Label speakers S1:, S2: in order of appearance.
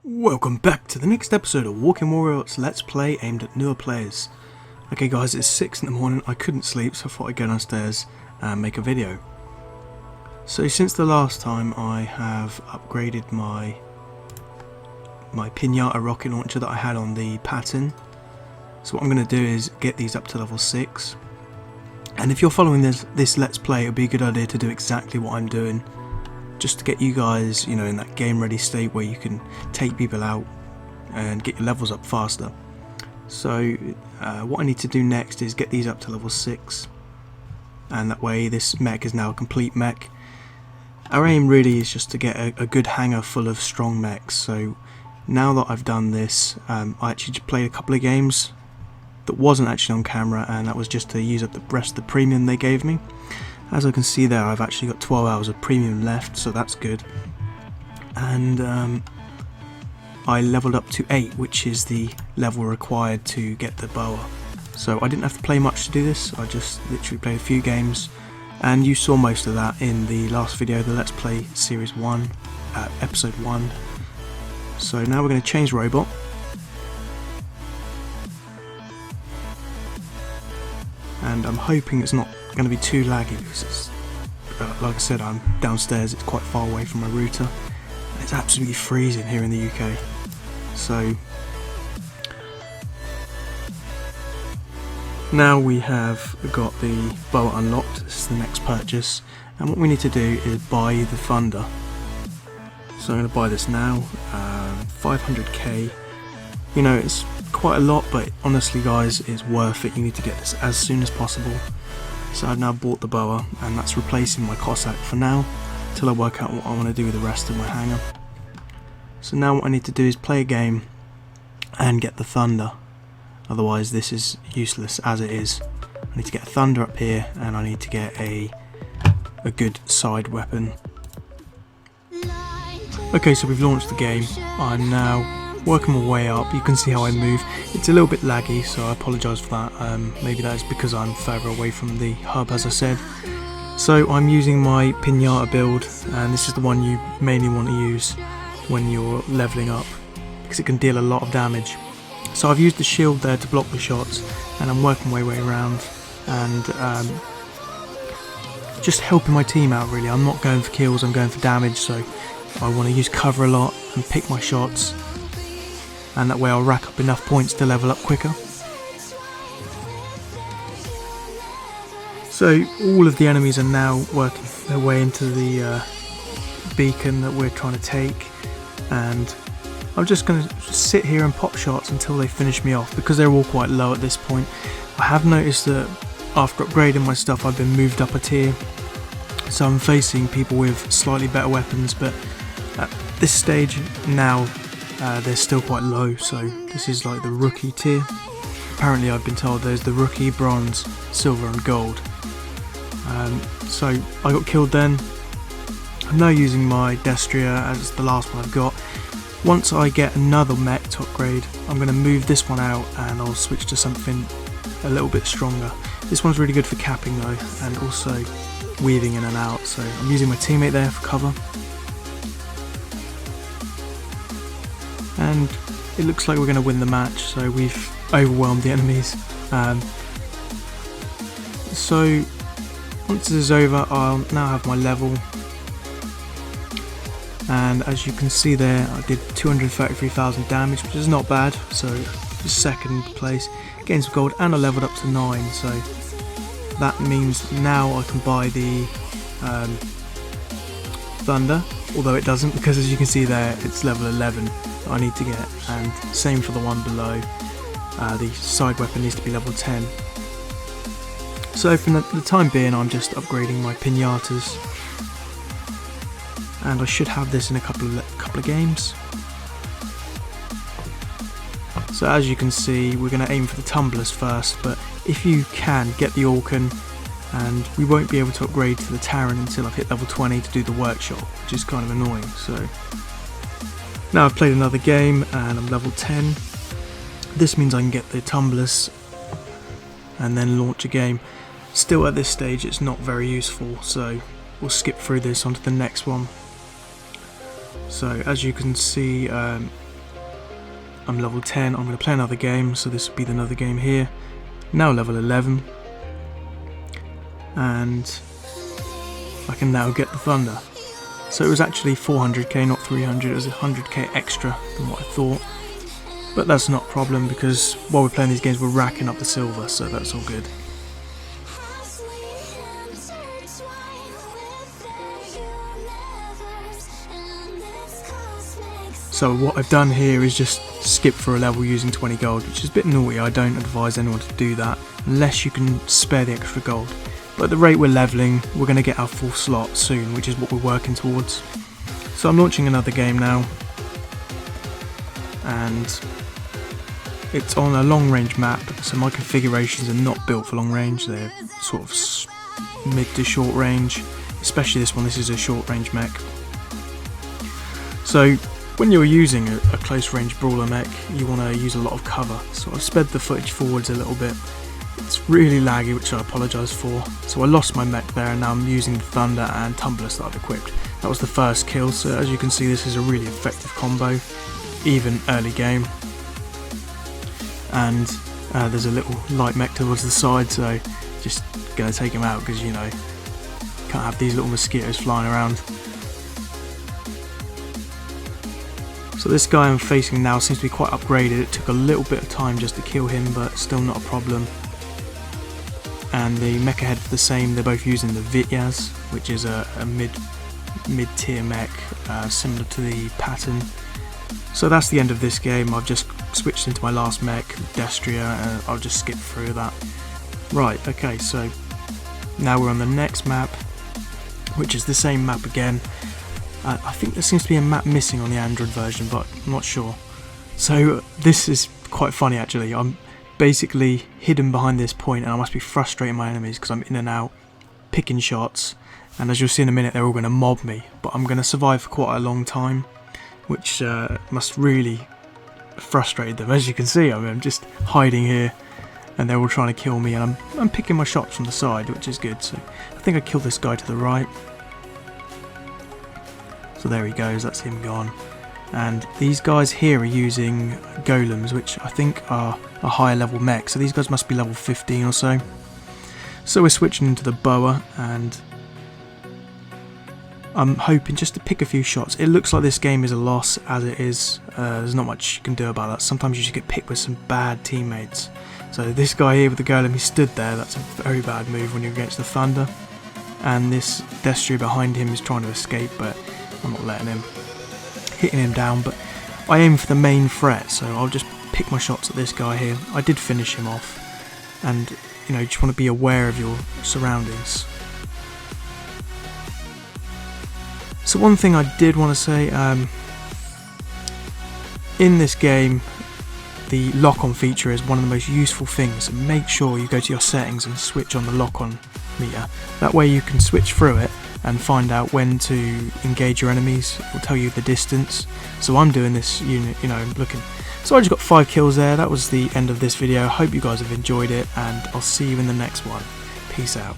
S1: Welcome back to the next episode of Mechwarrior's Let's Play aimed at newer players. Okay guys, it's 6 in the morning, I couldn't sleep so I thought I'd go downstairs and make a video. So since the last time I have upgraded my Pinata rocket launcher that I had on the pattern. So what I'm going to do is get these up to level 6. And if you're following this Let's Play, it would be a good idea to do exactly what I'm doing. Just to get you guys, you know, in that game ready state where you can take people out and get your levels up faster. So what I need to do next is get these up to level 6, and that way this mech is now a complete mech. Our aim really is just to get a good hangar full of strong mechs. So now that I've done this, I actually just played a couple of games that wasn't actually on camera, and that was just to use up the rest of the premium they gave me. As I can see there, I've actually got 12 hours of premium left, so that's good. And I leveled up to 8, which is the level required to get the boa. So I didn't have to play much to do this, I just literally played a few games. And you saw most of that in the last video, the Let's Play Series 1, Episode 1. So now we're going to change robot. And I'm hoping it's not going to be too laggy because it's, like I said, I'm downstairs, it's quite far away from my router. It's absolutely freezing here in the UK. So now we have got the boa unlocked. This is the next purchase, and what we need to do is buy the Thunder. So I'm going to buy this now, 500k. You know, it's quite a lot, but honestly guys, it's worth it. You need to get this as soon as possible. So I've now bought the boa, and that's replacing my Cossack for now, till I work out what I want to do with the rest of my hangar. So now what I need to do is play a game and get the Thunder. Otherwise this is useless as it is. I need to get a Thunder up here, and I need to get a good side weapon. Okay, so we've launched the game. I'm now working my way up. You can see how I move. It's a little bit laggy, so I apologise for that. Maybe that is because I'm further away from the hub, as I said. So I'm using my Pinata build, and this is the one you mainly want to use when you're levelling up, because it can deal a lot of damage. So I've used the shield there to block the shots, and I'm working my way around and just helping my team out really. I'm not going for kills, I'm going for damage, so I want to use cover a lot and pick my shots, and that way I'll rack up enough points to level up quicker. So all of the enemies are now working their way into the beacon that we're trying to take, and I'm just going to sit here and pop shots until they finish me off, because they're all quite low at this point. I have noticed that after upgrading my stuff I've been moved up a tier, so I'm facing people with slightly better weapons, but at this stage now they're still quite low. So this is like the rookie tier. Apparently I've been told there's the rookie, bronze, silver and gold. So I got killed then. I'm now using my Destria as the last one I've got. Once I get another mech to upgrade, I'm going to move this one out and I'll switch to something a little bit stronger. This one's really good for capping though, and also weaving in and out, so I'm using my teammate there for cover. And it looks like we're going to win the match, so we've overwhelmed the enemies. So once this is over, I'll now have my level, and as you can see there, I did 233,000 damage, which is not bad. So second place, gained some gold, and I leveled up to 9. So that means now I can buy the Thunder, although it doesn't, because as you can see there, it's level 11 that I need to get, and same for the one below. The side weapon needs to be level 10. So for the time being, I'm just upgrading my Pinatas, and I should have this in a couple of games. So as you can see, we're going to aim for the tumblers first, but if you can, get the Orkan, and we won't be able to upgrade to the Terran until I've hit level 20 to do the workshop, which is kind of annoying. So now I've played another game and I'm level 10. This means I can get the tumblers and then launch a game. Still at this stage it's not very useful, so we'll skip through this onto the next one. So as you can see, I'm level 10, I'm going to play another game, so this will be another game here. Now level 11. And I can now get the Thunder. So it was actually 400k, not 300, it was 100k extra than what I thought. But that's not a problem, because while we're playing these games we're racking up the silver, so that's all good. So what I've done here is just skip for a level using 20 gold, which is a bit naughty. I don't advise anyone to do that, unless you can spare the extra gold. But at the rate we're leveling, we're going to get our full slot soon, which is what we're working towards. So I'm launching another game now, and it's on a long range map, so my configurations are not built for long range, they're sort of mid to short range, especially this one. This is a short range mech. So when you're using a close range brawler mech, you want to use a lot of cover, so I've sped the footage forwards a little bit. It's really laggy, which I apologise for. So I lost my mech there, and now I'm using the Thunder and Tumblers that I've equipped. That was the first kill, so as you can see this is a really effective combo, even early game. And there's a little light mech towards the side, so just going to take him out, because you know, can't have these little mosquitoes flying around. So this guy I'm facing now seems to be quite upgraded. It took a little bit of time just to kill him, but still not a problem. And the mecha head are the same, they're both using the Vityaz, which is a mid-tier mech, similar to the pattern. So that's the end of this game. I've just switched into my last mech, Destria, and I'll just skip through that. Right, okay, so now we're on the next map, which is the same map again. I think there seems to be a map missing on the Android version, but I'm not sure. So this is quite funny actually. I'm basically hidden behind this point, and I must be frustrating my enemies because I'm in and out, picking shots, and as you'll see in a minute they're all going to mob me, but I'm going to survive for quite a long time, which must really frustrate them. As you can see, I'm just hiding here and they're all trying to kill me, and I'm picking my shots from the side, which is good. So I think I killed this guy to the right. So there he goes, that's him gone. And these guys here are using golems, which I think are a higher level mech, so these guys must be level 15 or so. So we're switching into the boa, and I'm hoping just to pick a few shots. It looks like this game is a loss as it is. There's not much you can do about that. Sometimes you just get picked with some bad teammates. So this guy here with the golem, he stood there. That's a very bad move when you're against the Thunder. And this Destria behind him is trying to escape, but I'm not letting him. Hitting him down, but I aim for the main threat, so I'll just pick my shots at this guy here. I did finish him off, and you know, you just want to be aware of your surroundings. So one thing I did want to say, in this game the lock-on feature is one of the most useful things. Make sure you go to your settings and switch on the lock-on meter. That way you can switch through it and find out when to engage your enemies. It will tell you the distance. So I'm doing this unit, you know, looking. So I just got 5 kills there. That was the end of this video. I hope you guys have enjoyed it, and I'll see you in the next one. Peace out.